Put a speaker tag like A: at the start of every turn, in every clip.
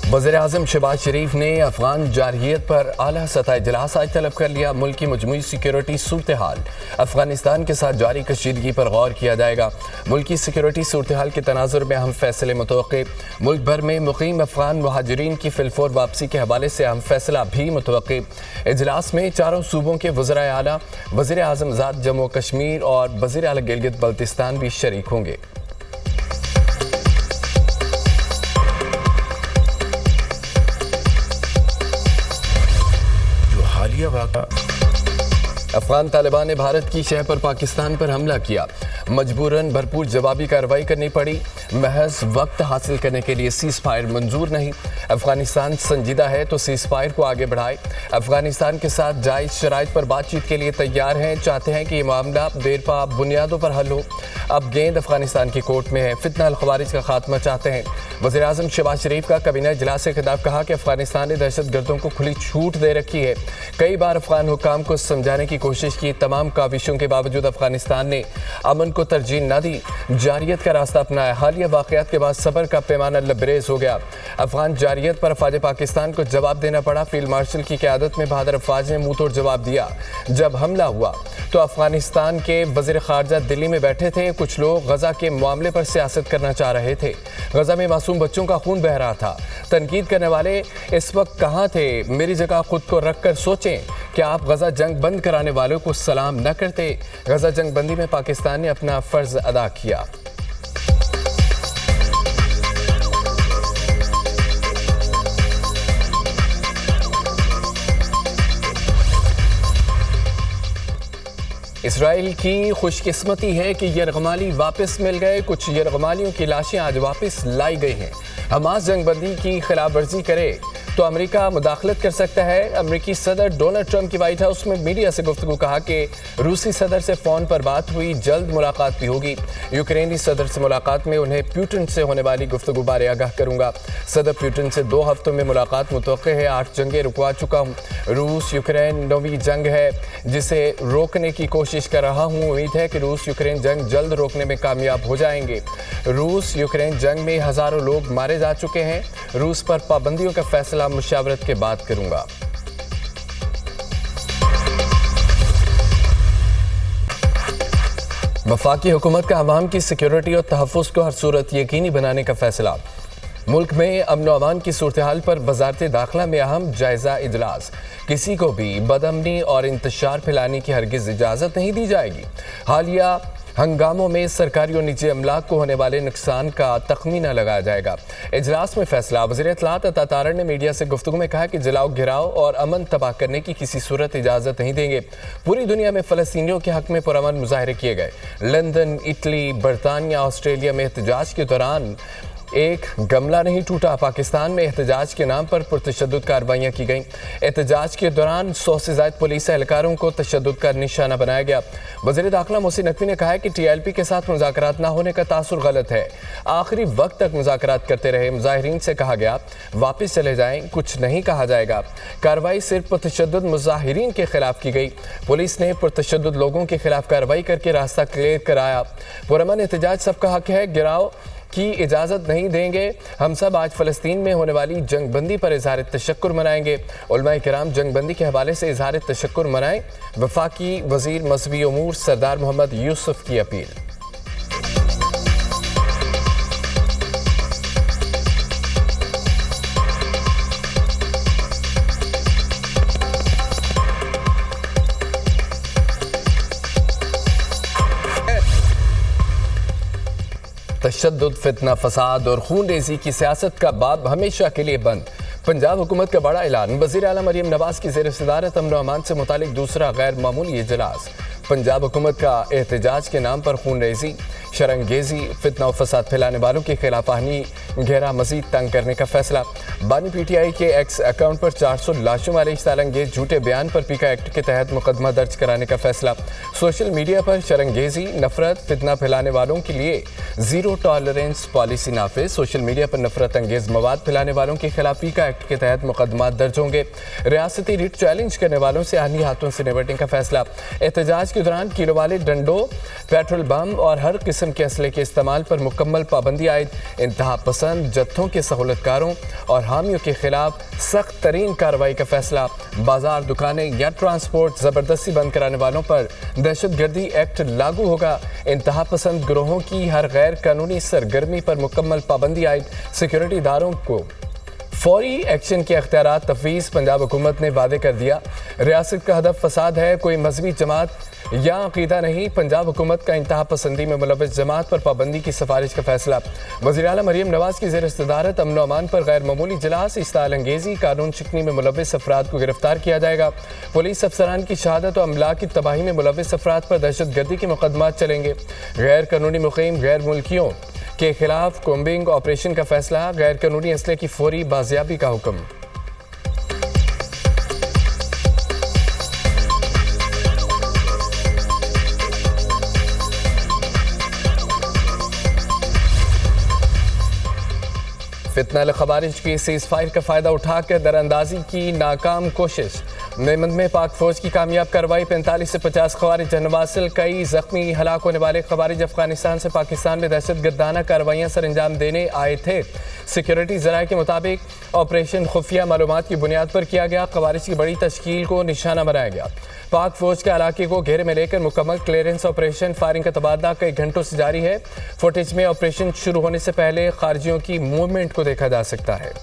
A: वज़ीर-ए-आज़म शहबाज शरीफ ने अफगान जारहियत पर आला सतह इजलास आज तलब कर लिया। मुल्क की मजमूई सिक्योरिटी सूरत हाल, अफगानिस्तान के साथ जारी कशीदगी पर गौर किया जाएगा। मुल्क की सिक्योरिटी सूरत हाल के तनाजुर में अहम फैसले मुतवक्के। मुल्क भर में मुकीम अफगान मुहाजिरीन की फिलफोर वापसी के हवाले से अहम फैसला भी मुतवक्के। इजलास में चारों सूबों के वज़राए आला, वज़ीर-ए-आज़म ज़ात जम्मू कश्मीर और वज़ीर आला गिलगित बल्तिस्तान भी शरीक होंगे। अफगान तालिबान ने भारत की शह पर पाकिस्तान पर हमला किया। मजबूरन भरपूर जवाबी कार्रवाई करनी पड़ी। महज वक्त हासिल करने के लिए सीज़ फायर मंजूर नहीं। अफगानिस्तान संजीदा है तो सीज़ फायर को आगे बढ़ाए। अफगानिस्तान के साथ जायज़ शराइत पर बातचीत के लिए तैयार हैं। चाहते हैं कि ये मामला देरपा बुनियादों पर हल हो। अब गेंद अफगानिस्तान की कोर्ट में है। फितना अल खवारिज का खात्मा चाहते हैं। वज़ीर-ए-आज़म शहबाज शरीफ का काबीना इजलास से खिताब, कहा कि अफगानिस्तान ने दहशतगर्दों को खुली छूट दे रखी है। कई बार अफगान हुक्काम को समझाने की कोशिश की। तमाम काविशों के बावजूद अफगानिस्तान ने अमन को तरजीह न दी, जारियत का रास्ता अपनाया। हालिया वाक़यात के बाद सब्र का पैमाना लबरेज हो गया। अफगान जारियत पर अफवाज पाकिस्तान को जवाब देना पड़ा। फील्ड मार्शल की क़यादत में बहादुर अफवाज ने मुंह तोड़ जवाब दिया। जब हमला हुआ तो अफगानिस्तान के वज़ीर ख़ारजा दिल्ली में बैठे थे। कुछ लोग गज़ा के मामले पर सियासत करना चाह रहे थे। गज़ा में मासूम बच्चों का खून बह रहा था। तनकीद करने वाले इस वक्त कहाँ थे? मेरी जगह खुद को रख कर सोचें, क्या आप गज़ा जंग बंद कराने वालों को सलाम न करते? गज़ा जंग बंदी में पाकिस्तान ने अपना फ़र्ज़ अदा किया। इसराइल की खुशकिस्मती है कि यरगमाली वापस मिल गए। कुछ यरगमालियों की लाशें आज वापस लाई गई हैं। हमास जंगबंदी की खिलाफ वर्जी करे तो अमेरिका मुदाखलत कर सकता है। अमेरिकी सदर डोनाल्ड ट्रंप की व्हाइट हाउस में मीडिया से गुफ्तगू, कहा कि रूसी सदर से फ़ोन पर बात हुई, जल्द मुलाकात भी होगी। यूक्रेनी सदर से मुलाकात में उन्हें प्यूटिन से होने वाली गुफ्तगू बारे आगाह करूंगा। सदर प्यूटिन से 2 हफ्तों में मुलाकात मुतवक्के है। 8 जंगें रुकवा चुका हूँ। रूस यूक्रेन नवी जंग है जिसे रोकने की कोशिश कर रहा हूँ। उम्मीद है कि रूस यूक्रेन जंग जल्द रोकने में कामयाब हो जाएंगे। रूस यूक्रेन जंग में हज़ारों लोग मारे जा चुके हैं। रूस पर पाबंदियों का फैसला मुशावरत के बाद करूंगा। वफाकी हुकूमत का अवाम की सिक्योरिटी और तहफ़्फ़ुज़ को हर सूरत यकीनी बनाने का फैसला। मुल्क में अमन व अमान की सूरत हाल पर वज़ारत दाखिला में अहम जायज़ा इजलास। किसी को भी बदअमनी और इंतशार फैलाने की हरगिज़ इजाज़त नहीं दी जाएगी। हालिया हंगामों में सरकारी और निजी अमलाक को होने वाले नुकसान का तखमीना लगाया जाएगा। इजलास में फैसला। वज़ीर इत्तलात अता तारड़ ने मीडिया से गुफ्तगू में कहा कि जलाओ, गिराव और अमन तबाह करने की किसी सूरत इजाज़त नहीं देंगे। पूरी दुनिया में फ़लस्तीनियों के हक़ में पुरअमन मुज़ाहरे किए गए। लंदन, इटली, बरतानिया, ऑस्ट्रेलिया में एहतजाज के दौरान एक गमला नहीं टूटा। पाकिस्तान में एहतजाज के नाम पर पुरतशद्दुद कार्रवाइयाँ की गईं। एहतजाज के दौरान 100 से ज़ायद पुलिस एहलकारों को तशद्दुद का निशाना बनाया गया। वज़ीर दाखिला मोहसिन नकवी ने कहा है कि TLP के साथ मुज़ाकरात न होने का तासुर गलत है। आखिरी वक्त तक मुज़ाकरात करते रहे। मुज़ाहिरीन से कहा गया वापस चले जाएं, कुछ नहीं कहा जाएगा। कार्रवाई सिर्फ पुरतशद्दुद मुज़ाहिरीन के खिलाफ की गई। पुलिस ने पुरतशद्दुद लोगों के खिलाफ कार्रवाई करके रास्ता क्लियर कराया। पुरअमन एहतजाज सबका हक है, गिराव की इजाज़त नहीं देंगे। हम सब आज फ़लस्तीन में होने वाली जंग बंदी पर इज़हार तशक्कुर मनाएंगे। उलमाए किराम जंग बंदी के हवाले से इज़हार तशक्कुर मनाएं। वफाकी वज़ीर मज़हबी उमूर सरदार मोहम्मद यूसुफ की अपील। तशद्दुद, फितना, फसाद और खून रेज़ी की सियासत का बाब हमेशा के लिए बंद। पंजाब हुकूमत का बड़ा ऐलान। वज़ीर आला मरियम नवाज़ की ज़ेर सदारत अमन व अमान से मुतालिक दूसरा गैर मामूली इजलास। पंजाब हुकूमत का एहतजाज के नाम पर खून रेज़ी, शरंगेज़ी, फितना और फसाद फैलाने वालों के खिलाफ आहनी घेरा मज़ीद तंग करने का फैसला। बानी PTI के एक्स अकाउंट पर 400 लाशों वाले इश्तारंगेज़ झूठे बयान पर पीका एक्ट के तहत मुकदमा दर्ज कराने का फैसला। सोशल मीडिया पर शरंगेज़ी, नफरत, फितना फैलाने वालों के लिए ज़ीरो टॉलरेंस पॉलिसी नाफिज। सोशल मीडिया पर नफरत अंगेज़ मवाद फैलाने वालों के खिलाफ पीका एक्ट के तहत मुकदमा दर्ज होंगे। रियासती रिट चैलेंज करने वालों से आहनी हाथों से निपटने का फैसला। एहतजाज के दौरान किलो वाले डंडों, पेट्रोल बम और हर किस्म के असले के इस्तेमाल पर मुकम्मल पाबंदी आयद। इंतहा पसंद जत्थों के सहूलतकारों और हामियों के खिलाफ सख्त तरीन कार्रवाई का फैसला। बाजार, दुकानें या ट्रांसपोर्ट जबरदस्ती बंद कराने वालों पर दहशतगर्दी एक्ट लागू होगा। इंतहा पसंद गिरोहों की हर गैर कानूनी सरगर्मी पर मुकम्मल पाबंदी आयद। सिक्योरिटी इदारों को फौरी एक्शन के अख्तियारात तफवीज़। पंजाब हुकूमत ने वादे कर दिया, रियासत का हदफ फसाद है, कोई मजहबी जमात या अकीदा नहीं। पंजाब हुकूमत का इंतहा पसंदी में मुलव्वस जमात पर पाबंदी की सिफारिश का फैसला। वज़ीर आला मरियम नवाज की ज़ेर सदारत अमन व अमान पर गैर मामूली इजलास, इस्ताल अंगेज़ी, कानून शिकनी में मुलव्वस अफराद को गिरफ्तार किया जाएगा। पुलिस अफसरान की शहादत और अमला की तबाही में मुलव्वस अफराद पर दहशतगर्दी के मुकदमात चलेंगे। गैर कानूनी मुक़ीम गैर मुल्कियों के खिलाफ कोम्बिंग ऑपरेशन का फैसला। गैर कानूनी असले की फौरी बाजियाबी का हुक्म। फितना खवारिज की सीज़फायर का फ़ायदा उठाकर दरअंदाजी की नाकाम कोशिश। मेमन में पाक फौज की कामयाब कार्रवाई, 45 से 50 खवारिज नवासिल, कई जख्मी। हलाक होने वाले खवारिज अफगानिस्तान से पाकिस्तान में दहशतगर्दाना कार्रवाइयाँ सर अंजाम देने आए थे। सिक्योरिटी ज़राए के मुताबिक ऑपरेशन खुफिया मालूमात की बुनियाद पर किया गया। खवारिज की बड़ी तश्कील को निशाना बनाया गया। पाक फौज के इलाके को घेरे में लेकर मुकम्मल क्लियरेंस ऑपरेशन। फायरिंग का तबादला कई घंटों से जारी है। फुटेज में ऑपरेशन शुरू होने से पहले खारजियों की मूवमेंट को देखा जा सकता है।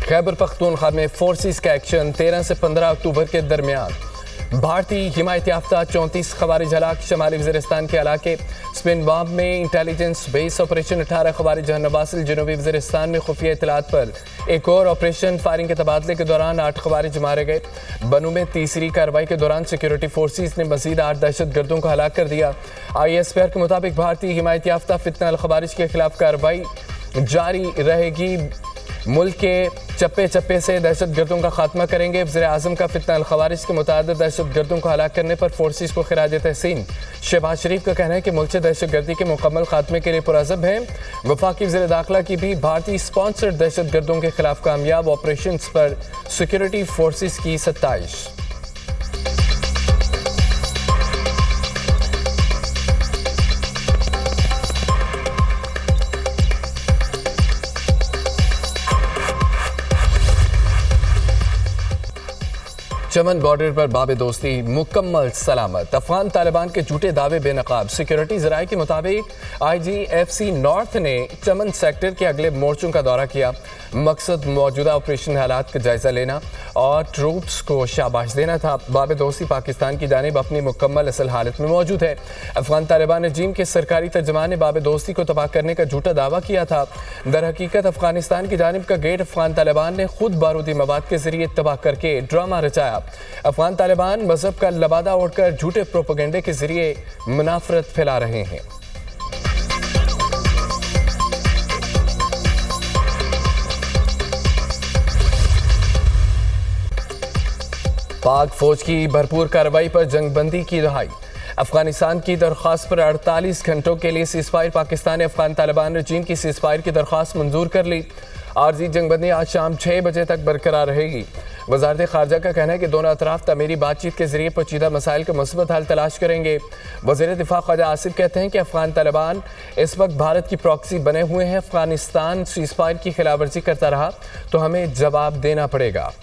A: खैबर पख्तूनख्वा में फोर्सेस का एक्शन 13 से 15 अक्टूबर के दरमियान। भारतीय हिमायत याफ्ता 34 खवारिज हलाक। शमाली वज़ीरिस्तान के इलाके स्पिनबाब में इंटेलिजेंस बेस ऑपरेशन। 18 खवारिज नवासिल। जनूबी वज़ीरिस्तान में खुफिया इत्तलात पर एक और ऑपरेशन। फायरिंग के तबादले के दौरान 8 खवारिज मारे गए। बनू में तीसरी कार्रवाई के दौरान सिक्योरिटी फोर्सेस ने मजीद 8 दहशतगर्दों को हलाक कर दिया। ISPR के मुताबिक भारतीय हिमायत याफ्ता फितना खवारिज के खिलाफ कार्रवाई जारी रहेगी। मुल्क के चप्पे चप्पे से दहशतगर्दों का खात्मा करेंगे। वज़ीर आज़म का फितना खवारिज के मुतादिद दहशतगर्दों को हलाक करने पर फोर्सेस को खिराज तहसीन। शहबाज शरीफ का कहना है कि मुल्क से दहशतगर्दी के मुकम्मल खात्मे के लिए पुरअज़म है। वफाकी वज़ीर दाखिला की भी भारतीय स्पॉन्सर्ड दहशतगर्दों के खिलाफ कामयाब ऑपरेशन पर सिक्योरिटी फोर्सेस की सत्ताइश। चमन बॉर्डर पर बाब दोस्ती मुकम्मल सलामत। अफगान तालिबान के झूठे दावे बेनकाब। सिक्योरिटी ज़राए के मुताबिक IGFC नॉर्थ ने चमन सेक्टर के अगले मोर्चों का दौरा किया। मकसद मौजूदा ऑपरेशन हालात का जायजा लेना और ट्रूप्स को शाबाश देना था। बाब दोस्ती पाकिस्तान की जानिब अपनी मुकम्मल असल हालत में मौजूद है। अफगान तालिबान रजीम के सरकारी तर्जमान ने बाब दोस्ती को तबाह करने का झूठा दावा किया था। दर हकीकत अफगानिस्तान की जानिब का गेट अफगान तालिबान ने खुद बारूदी मवाद के जरिए तबाह करके ड्रामा रचाया। अफगान तालिबान मजहब का लबादा ओढ़कर झूठे प्रोपेगेंडे के जरिए मुनाफरत फैला रहे हैं। पाक फौज की भरपूर कार्रवाई पर जंगबंदी की दुहाई। अफगानिस्तान की दरख्वास्त पर 48 घंटों के लिए सीज़फायर। पाकिस्तान ने अफगान तालिबान रजीम की सीज़फायर की दरख्वास्त मंजूर कर ली। आर्जी जंगबंदी आज शाम 6 बजे तक बरकरार रहेगी। वज़ारत ख़ारजा का कहना है कि दोनों अतराफ तमीरी बातचीत के जरिए पेचीदा मसाइल का मुस्बत हल तलाश करेंगे। वज़ीर दिफा ख्वाजा आसिफ कहते हैं कि अफगान तालिबान इस वक्त भारत की प्रॉक्सी बने हुए हैं। अफगानिस्तान सीज़फायर की खिलाफवर्जी करता रहा तो हमें जवाब देना पड़ेगा।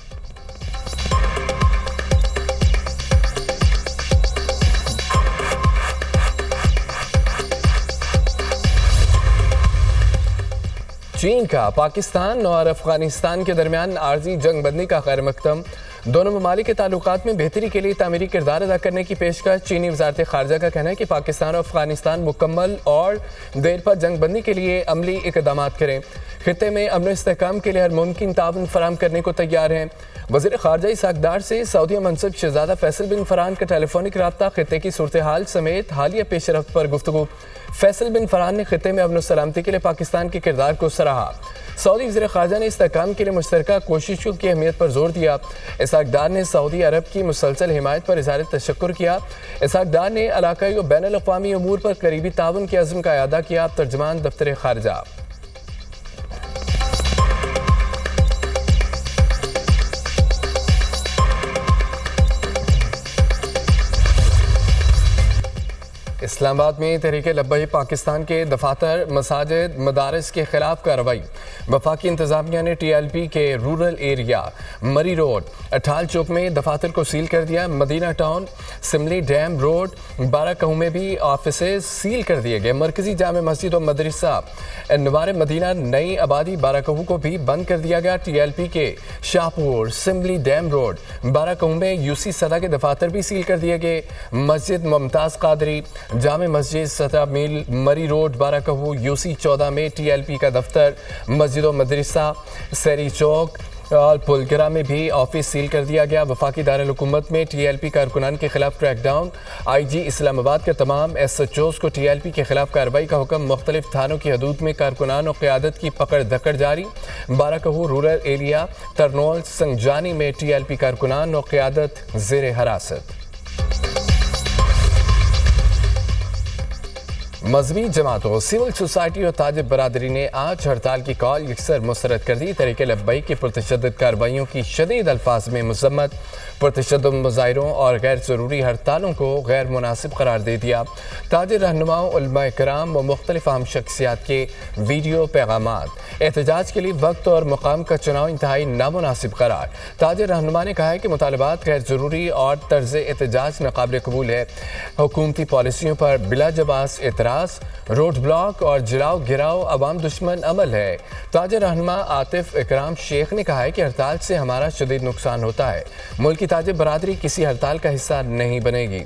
A: चीन का पाकिस्तान और अफगानिस्तान के दरमियान आर्जी जंगबंदी का खैर मकदम। दोनों ममालिक के ताल्लुकात में बेहतरी के लिए तामीरी किरदार अदा करने की पेशकश। चीनी वज़ारत ख़ारजा का कहना है कि पाकिस्तान और अफगानिस्तान मुकम्मल और देर पर जंगबंदी के लिए अमली इक़दाम करें। खित्ते में अमन इस्तेहकाम के लिए हर मुमकिन ताउन फराहम करने को तैयार हैं। वज़ीर ख़ारजा इसाकदार से सऊदी मनसब शहज़ादा फैसल बिन फरहान का टेलीफोनिक रब्ता। खित्ते की सूरत हाल समेत हालिया पेशरफ्त पर गुफ्तगू। फैसल बिन फरहान ने खित्ते में अमन सलामती के लिए पाकिस्तान के किरदार को सराहा। सऊदी वज़ीर ख़ारजा ने इस्तेहकाम के लिए मुश्तरका कोशिशों की अहमियत पर जोर दिया। इसहाक डार ने सऊदी अरब की मुसलसल हिमायत पर इज़हार तशक्कुर किया। इसहाक डार ने इलाकाई और बैनुल अक़वामी अमूर पर करीबी ताउन के अज़्म का इआदा किया। तर्जुमान दफ्तर ख़ारजा। इस्लामाबाद में तहरीक लब्बैक पाकिस्तान के दफातर, मसाजिद, मदारस के खिलाफ कार्रवाई। वफाकी इंतजामिया ने TLP के रूरल एरिया मरी रोड, अठाल चौक में दफातर को सील कर दिया। Medina town, Simli dam road, बाराकहू में भी ऑफिसेज सील कर दिए गए। मरकजी जामे मस्जिद और मदरसा नवार मदीना नई आबादी बाराकहू को भी बंद कर दिया गया। TLP के शाहपुर, सिमली डैम रोड, बाराकहू में UC सदा के दफातर भी सील कर दिए गए। मस्जिद मुमताज़ कादरी, जामे मस्जिद 17 मील मरी रोड बाराकहू, UC 14 में TLP का दफ्तर, मस्जिद और मदरसा सरी चौक और पुलगरा में भी ऑफिस सील कर दिया गया। वफाकी दारुल हुकूमत में TLP कारकुनान के खिलाफ क्रैकडाउन। IG इस्लामाबाद के तमाम SHOs को TLP के खिलाफ कार्रवाई का हुक्म। मुख्तलिफ थानों की हदूद में कारकुनान और क़यादत की पकड़ धकड़ जारी। बाराकहू रूरल एरिया तरनौल संगजानी में TLP कारकुनान और क़यादत ज़ेर हिरासत। मजहबी जमातों, सिविल सोसाइटी और ताजिर बरादरी ने आज हड़ताल की कॉल यकसर मुस्तरद कर दी। तहरीक लब्बैक की पुरतशद्दुद कार्रवाइयों की शदीद अल्फाज में मज़म्मत, पुरतशद्दुद मुज़ाहिरों और गैर ज़रूरी हड़तालों को गैर मुनासिब करार दे दिया। ताजिर रहनुमाओं, उलमा कराम व मुख्तलिफ अहम शख्सियात के वीडियो पैगामात। एहतजाज के लिए वक्त और मुकाम का चुनाव इंतहाई नामुनासिब करार। ताजिर रहनुमा ने कहा है कि मुतालबात गैर ज़रूरी और तर्ज एहतजाज नाक़ाबिल कबूल है। हुकूमती पॉलिसियों पर बिला जवाज़ एतराज़, रोड ब्लॉक और जलाओ गिराओ अवाम दुश्मन अमल है। ताजिर रहनुमा आतिफ इकराम शेख ने कहा है कि हड़ताल से हमारा शदीद नुकसान होता है। मुल्क की ताजिर बरादरी किसी हड़ताल का हिस्सा नहीं बनेगी।